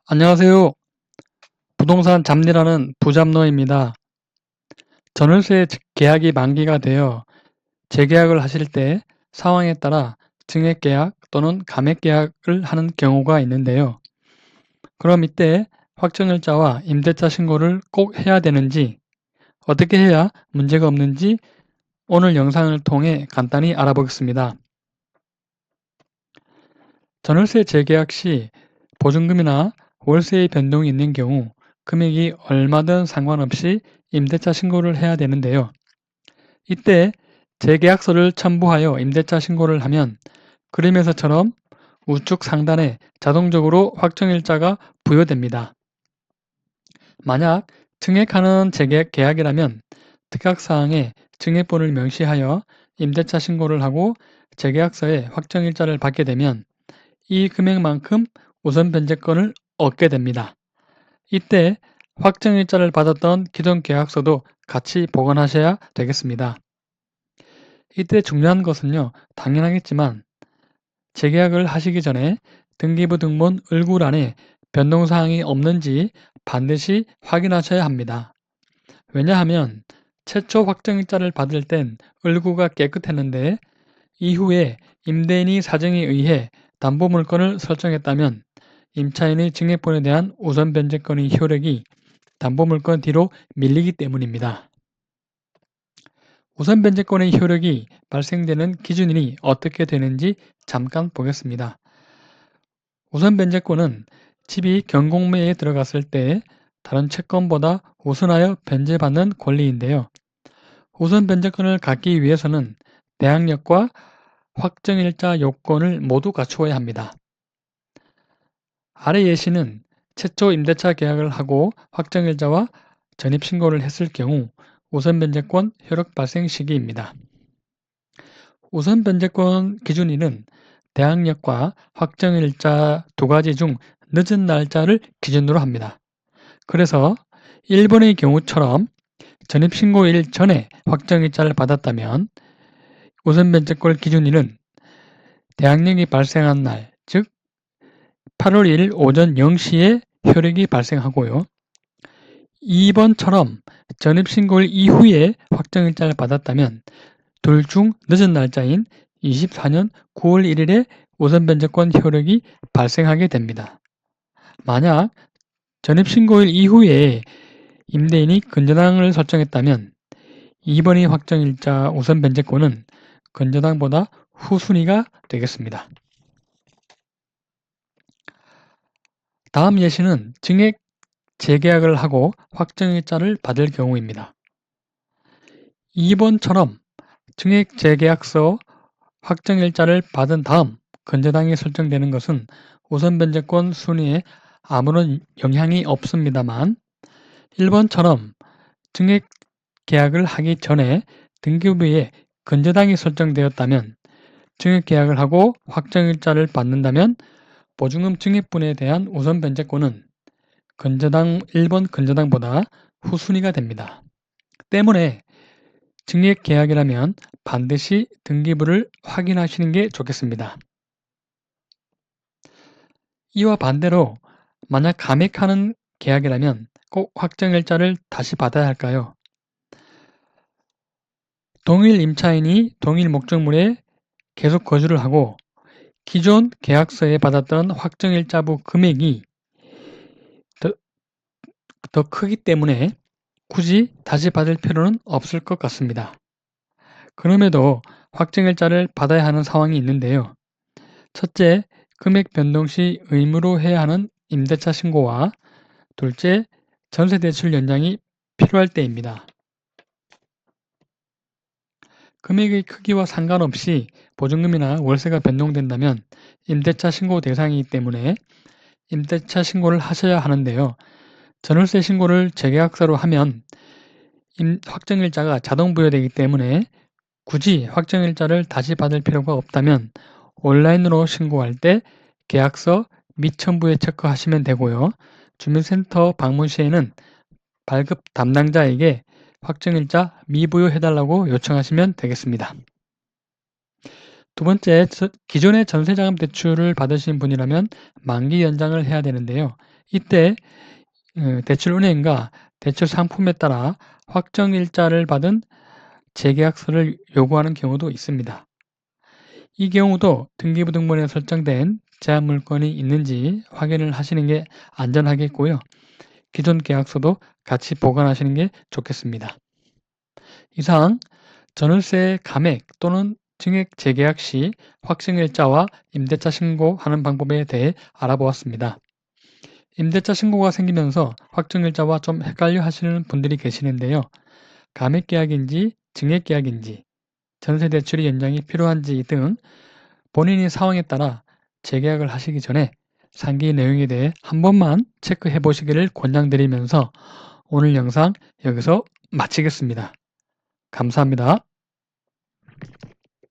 안녕하세요. 부동산 잡리라는 부잡러입니다. 전월세 계약이 만기가 되어 재계약을 하실 때 상황에 따라 증액계약 또는 감액계약을 하는 경우가 있는데요. 그럼 이때 확정일자와 임대차 신고를 꼭 해야 되는지, 어떻게 해야 문제가 없는지 오늘 영상을 통해 간단히 알아보겠습니다. 전월세 재계약 시 보증금이나 월세의 변동이 있는 경우 금액이 얼마든 상관없이 임대차 신고를 해야 되는데요. 이때 재계약서를 첨부하여 임대차 신고를 하면 그림에서처럼 우측 상단에 자동적으로 확정일자가 부여됩니다. 만약 증액하는 재계약이라면 특약사항에 증액본을 명시하여 임대차 신고를 하고 재계약서에 확정일자를 받게 되면 이 금액만큼 우선 변제권을 얻게 됩니다. 이때 확정일자를 받았던 기존 계약서도 같이 보관하셔야 되겠습니다. 이때 중요한 것은요, 당연하겠지만 재계약을 하시기 전에 등기부 등본 을구란에 변동사항이 없는지 반드시 확인하셔야 합니다. 왜냐하면 최초 확정일자를 받을 땐 을구가 깨끗했는데 이후에 임대인이 사정에 의해 담보물건을 설정했다면 임차인의 증액본에 대한 우선 변제권의 효력이 담보물건 뒤로 밀리기 때문입니다. 우선 변제권의 효력이 발생되는 기준이 어떻게 되는지 잠깐 보겠습니다. 우선 변제권은 집이 경공매에 들어갔을 때 다른 채권보다 우선하여 변제받는 권리인데요. 우선 변제권을 갖기 위해서는 대항력과 확정일자 요건을 모두 갖추어야 합니다. 아래 예시는 최초 임대차 계약을 하고 확정일자와 전입신고를 했을 경우 우선 변제권 효력 발생 시기입니다. 우선 변제권 기준일은 대항력과 확정일자 두 가지 중 늦은 날짜를 기준으로 합니다. 그래서 1번의 경우처럼 전입신고일 전에 확정일자를 받았다면 우선 변제권 기준일은 대항력이 발생한 날, 즉 8월 1일 오전 0시에 효력이 발생하고요. 2번처럼 전입신고일 이후에 확정일자를 받았다면 둘 중 늦은 날짜인 24년 9월 1일에 우선 변제권 효력이 발생하게 됩니다. 만약 전입신고일 이후에 임대인이 근저당을 설정했다면 2번의 확정일자 우선 변제권은 근저당보다 후순위가 되겠습니다. 다음 예시는 증액 재계약을 하고 확정일자를 받을 경우입니다. 2번처럼 증액 재계약서 확정일자를 받은 다음 근저당이 설정되는 것은 우선 변제권 순위에 아무런 영향이 없습니다만 1번처럼 증액 계약을 하기 전에 등기부에 근저당이 설정되었다면 증액 계약을 하고 확정일자를 받는다면 보증금 증액분에 대한 우선 변제권은 근저당 1번 근저당보다 후순위가 됩니다. 때문에 증액 계약이라면 반드시 등기부를 확인하시는 게 좋겠습니다. 이와 반대로 만약 감액하는 계약이라면 꼭 확정일자를 다시 받아야 할까요? 동일 임차인이 동일 목적물에 계속 거주를 하고 기존 계약서에 받았던 확정일자부 금액이 더 크기 때문에 굳이 다시 받을 필요는 없을 것 같습니다. 그럼에도 확정일자를 받아야 하는 상황이 있는데요. 첫째, 금액 변동 시 의무로 해야 하는 임대차 신고와 둘째, 전세대출 연장이 필요할 때입니다. 금액의 크기와 상관없이 보증금이나 월세가 변동된다면 임대차 신고 대상이기 때문에 임대차 신고를 하셔야 하는데요. 전월세 신고를 재계약서로 하면 확정일자가 자동 부여되기 때문에 굳이 확정일자를 다시 받을 필요가 없다면 온라인으로 신고할 때 계약서 미첨부에 체크하시면 되고요. 주민센터 방문 시에는 발급 담당자에게 확정일자 미부여해달라고 요청하시면 되겠습니다. 두 번째, 기존의 전세자금 대출을 받으신 분이라면 만기 연장을 해야 되는데요. 이때 대출은행과 대출 상품에 따라 확정일자를 받은 재계약서를 요구하는 경우도 있습니다. 이 경우도 등기부등본에 설정된 제한 물건이 있는지 확인을 하시는 게 안전하겠고요. 기존 계약서도 같이 보관하시는 게 좋겠습니다. 이상 전월세 감액 또는 증액 재계약 시 확정일자와 임대차 신고하는 방법에 대해 알아보았습니다. 임대차 신고가 생기면서 확정일자와 좀 헷갈려 하시는 분들이 계시는데요. 감액계약인지 증액계약인지 전세대출이 연장이 필요한지 등 본인의 상황에 따라 재계약을 하시기 전에 상기 내용에 대해 한 번만 체크해 보시기를 권장드리면서 오늘 영상 여기서 마치겠습니다. 감사합니다.